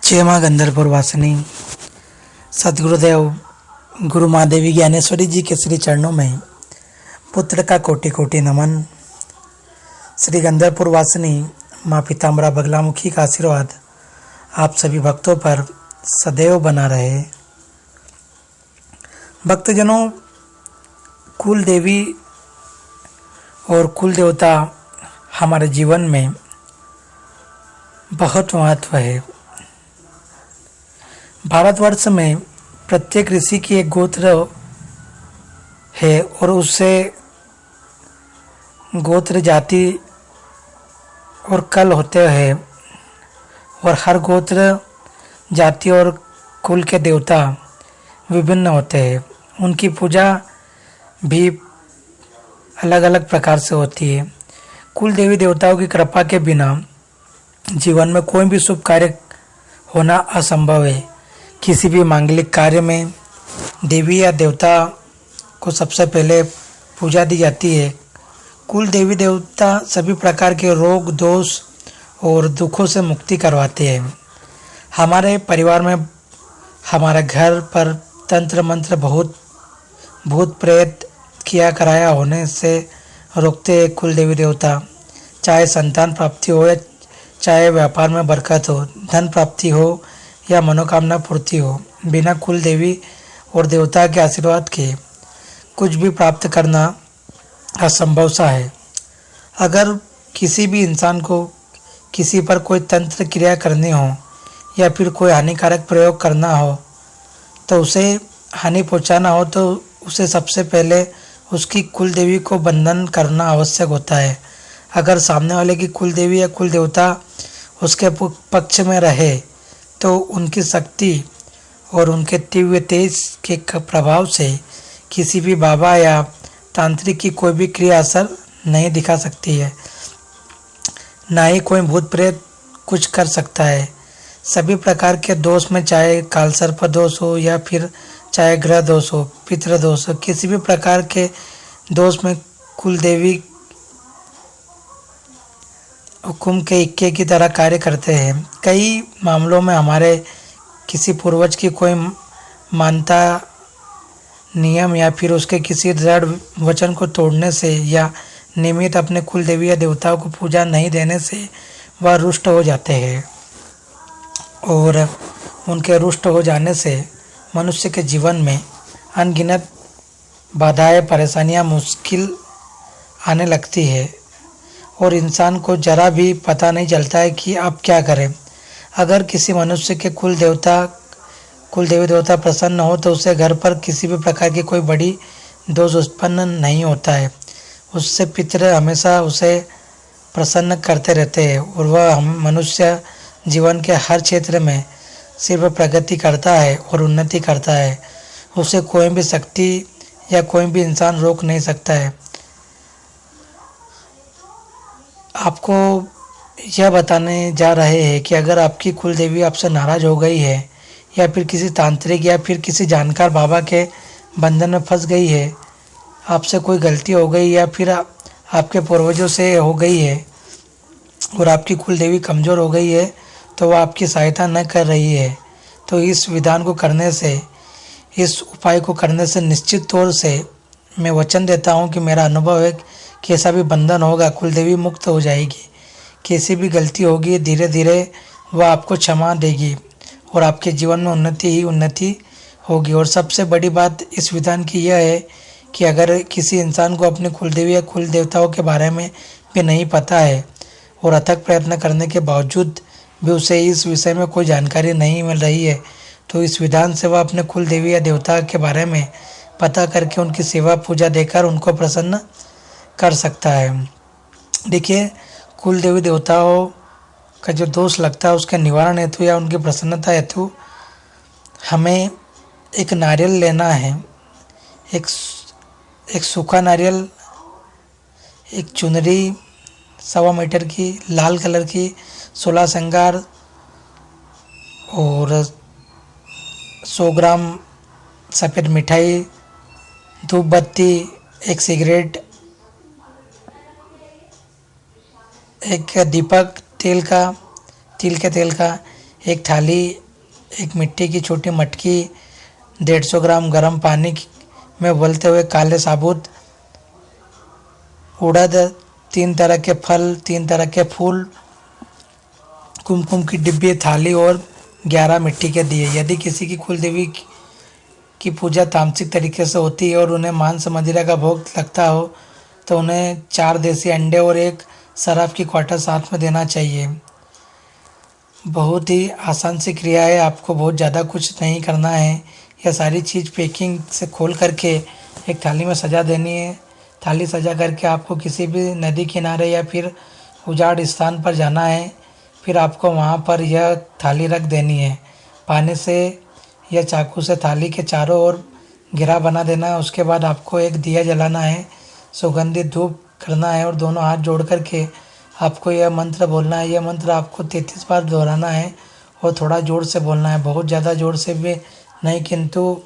जय माँ गंधर्वपुर वासिनी सदगुरुदेव गुरु महादेवी ज्ञानेश्वरी जी के श्री चरणों में पुत्र का कोटि कोटि नमन। श्री गंधर्वपुर वासिनी माँ पीताम्बरा बगलामुखी का आशीर्वाद आप सभी भक्तों पर सदैव बना रहे। भक्तजनों, कुल देवी और कुल देवता हमारे जीवन में बहुत महत्व है। भारतवर्ष में प्रत्येक ऋषि की एक गोत्र है और उससे गोत्र जाति और कल होते हैं और हर गोत्र जाति और कुल के देवता विभिन्न होते हैं। उनकी पूजा भी अलग अलग प्रकार से होती है। कुल देवी देवताओं की कृपा के बिना जीवन में कोई भी शुभ कार्य होना असंभव है। किसी भी मांगलिक कार्य में देवी या देवता को सबसे पहले पूजा दी जाती है। कुल देवी देवता सभी प्रकार के रोग दोष और दुखों से मुक्ति करवाते हैं। हमारे परिवार में हमारे घर पर तंत्र मंत्र बहुत भूत प्रेत किया कराया होने से रोकते हैं कुल देवी देवता। चाहे संतान प्राप्ति हो या चाहे व्यापार में बरकत हो, धन प्राप्ति हो या मनोकामना पूर्ति हो, बिना कुल देवी और देवता के आशीर्वाद के कुछ भी प्राप्त करना असंभव सा है। अगर किसी भी इंसान को किसी पर कोई तंत्र क्रिया करनी हो या फिर कोई हानिकारक प्रयोग करना हो तो उसे हानि पहुंचाना हो तो उसे सबसे पहले उसकी कुल देवी को बंधन करना आवश्यक होता है। अगर सामने वाले की कुल देवी या कुल देवता उसके पक्ष में रहे तो उनकी शक्ति और उनके तीव्र तेज के प्रभाव से किसी भी बाबा या तांत्रिक की कोई भी क्रिया असर नहीं दिखा सकती है, ना ही कोई भूत प्रेत कुछ कर सकता है। सभी प्रकार के दोष में, चाहे कालसर्प दोष हो या फिर चाहे ग्रह दोष हो, पितृ दोष हो, किसी भी प्रकार के दोष में कुल देवी हुकुम के इक्के की तरह कार्य करते हैं। कई मामलों में हमारे किसी पूर्वज की कोई मानता नियम या फिर उसके किसी दृढ़ वचन को तोड़ने से या नियमित अपने कुल देवी या देवताओं को पूजा नहीं देने से वह रुष्ट हो जाते हैं और उनके रुष्ट हो जाने से मनुष्य के जीवन में अनगिनत बाधाएं, परेशानियां, मुश्किल आने लगती है और इंसान को जरा भी पता नहीं चलता है कि अब क्या करें। अगर किसी मनुष्य के कुल देवी देवता प्रसन्न हो तो उसे घर पर किसी भी प्रकार की कोई बड़ी दोष उत्पन्न नहीं होता है। उससे पितृ हमेशा उसे प्रसन्न करते रहते हैं और वह मनुष्य जीवन के हर क्षेत्र में सिर्फ प्रगति करता है और उन्नति करता है। उसे कोई भी शक्ति या कोई भी इंसान रोक नहीं सकता है। आपको यह बताने जा रहे हैं कि अगर आपकी कुल देवी आपसे नाराज़ हो गई है या फिर किसी तांत्रिक या फिर किसी जानकार बाबा के बंधन में फंस गई है, आपसे कोई गलती हो गई या फिर आपके पूर्वजों से हो गई है और आपकी कुल देवी कमज़ोर हो गई है तो वह आपकी सहायता न कर रही है, तो इस विधान को करने से, इस उपाय को करने से निश्चित तौर से मैं वचन देता हूँ कि मेरा अनुभव है कि ऐसा भी बंधन होगा, कुल देवी मुक्त हो जाएगी। कैसी भी गलती होगी धीरे धीरे वह आपको क्षमा देगी और आपके जीवन में उन्नति ही उन्नति होगी। और सबसे बड़ी बात इस विधान की यह है कि अगर किसी इंसान को अपने कुल देवी या कुल देवताओं के बारे में भी नहीं पता है और अथक प्रयत्न करने के बावजूद भी उसे इस विषय में कोई जानकारी नहीं मिल रही है तो इस विधान से वह अपने कुल देवी या देवता के बारे में पता करके उनकी सेवा पूजा देकर उनको प्रसन्न कर सकता है। देखिए, कुल देवी देवताओं का जो दोष लगता है उसके निवारण हेतु या उनकी प्रसन्नता हेतु हमें एक नारियल लेना है। एक सूखा नारियल, एक चुनरी 1.25 मीटर की लाल कलर की, 16 श्रृंगार और 100 ग्राम सफ़ेद मिठाई, धूप बत्ती, एक सिगरेट, एक दीपक तिल के तेल का, एक थाली, एक मिट्टी की छोटी मटकी, 150 ग्राम गर्म पानी में उबलते हुए काले साबुत उड़द, 3 तरह के फल, 3 तरह के फूल, कुमकुम की डिब्बी, थाली और 11 मिट्टी के दिए। यदि किसी की कुल देवी की पूजा तामसिक तरीके से होती है और उन्हें मांस मदिरा का भोग लगता हो तो उन्हें 4 देसी अंडे और एक शराब की क्वार्टर साथ में देना चाहिए। बहुत ही आसान सी क्रिया है, आपको बहुत ज़्यादा कुछ नहीं करना है। यह सारी चीज़ पैकिंग से खोल करके एक थाली में सजा देनी है। थाली सजा करके आपको किसी भी नदी किनारे या फिर उजाड़ स्थान पर जाना है। फिर आपको वहाँ पर यह थाली रख देनी है। पानी से या चाकू से थाली के चारों ओर घेरा बना देना है। उसके बाद आपको एक दिया जलाना है, सुगंधित धूप करना है और दोनों हाथ जोड़ करके आपको यह मंत्र बोलना है। यह मंत्र आपको 33 बार दोहराना है और थोड़ा ज़ोर से बोलना है, बहुत ज़्यादा ज़ोर से भी नहीं, किंतु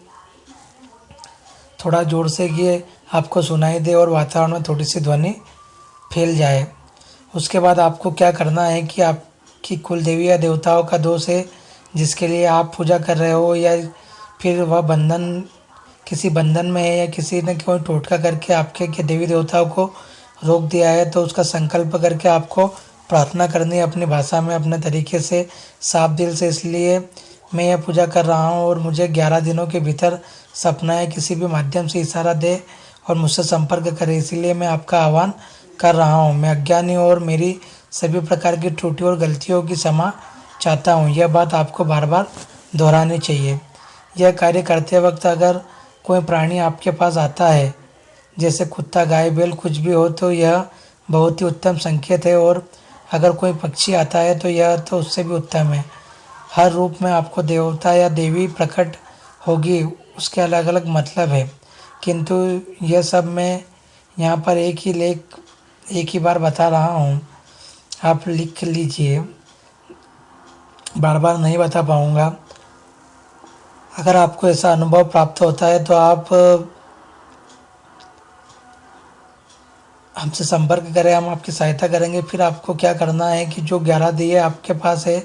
थोड़ा ज़ोर से कि आपको सुनाई दे और वातावरण में थोड़ी सी ध्वनि फैल जाए। उसके बाद आपको क्या करना है कि आपकी कुल देवी या देवताओं का दोष है जिसके लिए आप पूजा कर रहे हो, या फिर वह बंधन किसी बंधन में है, या किसी ने कोई टोटका करके आपके के देवी देवताओं को रोक दिया है, तो उसका संकल्प करके आपको प्रार्थना करनी है अपनी भाषा में, अपने तरीके से, साफ दिल से। इसलिए मैं यह पूजा कर रहा हूँ और मुझे 11 दिनों के भीतर सपना है किसी भी माध्यम से इशारा दे और मुझसे संपर्क करे। इसीलिए मैं आपका आह्वान कर रहा हूँ। मैं अज्ञानी और मेरी सभी प्रकार की त्रुटियों और गलतियों की क्षमा चाहता हूँ। यह बात आपको बार बार दोहरानी चाहिए। यह कार्य करते वक्त अगर कोई प्राणी आपके पास आता है, जैसे कुत्ता, गाय, बैल, कुछ भी हो, तो यह बहुत ही उत्तम संकेत है। और अगर कोई पक्षी आता है तो यह तो उससे भी उत्तम है। हर रूप में आपको देवता या देवी प्रकट होगी, उसके अलग अलग मतलब है, किंतु यह सब मैं यहाँ पर एक ही बार बता रहा हूँ। आप लिख लीजिए, बार बार नहीं बता पाऊँगा। अगर आपको ऐसा अनुभव प्राप्त होता है तो आप हमसे संपर्क करें, हम आपकी सहायता करेंगे। फिर आपको क्या करना है कि जो 11 दिए आपके पास है,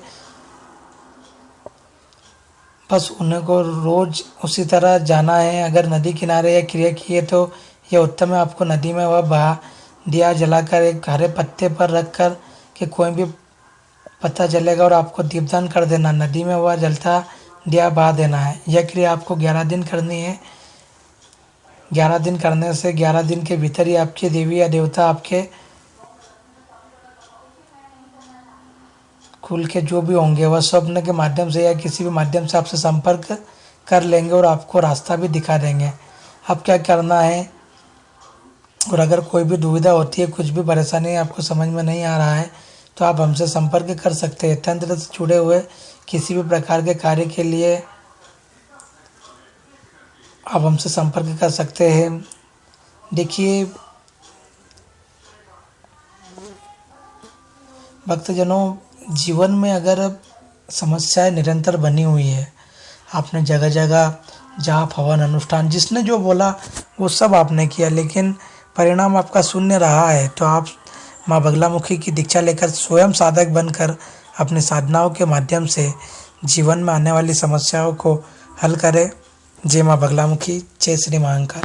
बस उन्हें को रोज़ उसी तरह जाना है। अगर नदी किनारे या क्रिया की है तो यह उत्तम है। आपको नदी में वह बहा दिया जलाकर एक हरे पत्ते पर रख कर कि कोई भी पता चलेगा और आपको दीपदान कर देना। नदी में वह जलता दिया बहा देना है। यह क्रिया आपको 11 दिन करनी है। 11 दिन करने से 11 दिन के भीतर ही आपकी देवी या देवता आपके कुल के जो भी होंगे वह स्वप्न के माध्यम से या किसी भी माध्यम से आपसे संपर्क कर लेंगे और आपको रास्ता भी दिखा देंगे अब क्या करना है। और अगर कोई भी दुविधा होती है, कुछ भी परेशानी आपको समझ में नहीं आ रहा है, तो आप हमसे संपर्क कर सकते हैं। तंत्र से जुड़े हुए किसी भी प्रकार के कार्य के लिए आप हमसे संपर्क कर सकते हैं। देखिए भक्तजनों, जीवन में अगर समस्याएं निरंतर बनी हुई है, आपने जगह जगह जाप, हवन, अनुष्ठान, जिसने जो बोला वो सब आपने किया, लेकिन परिणाम आपका शून्य रहा है, तो आप माँ बगलामुखी की दीक्षा लेकर स्वयं साधक बनकर अपनी साधनाओं के माध्यम से जीवन में आने वाली समस्याओं को हल करें। जय माँ बगलामुखी, जय श्री महाकाल।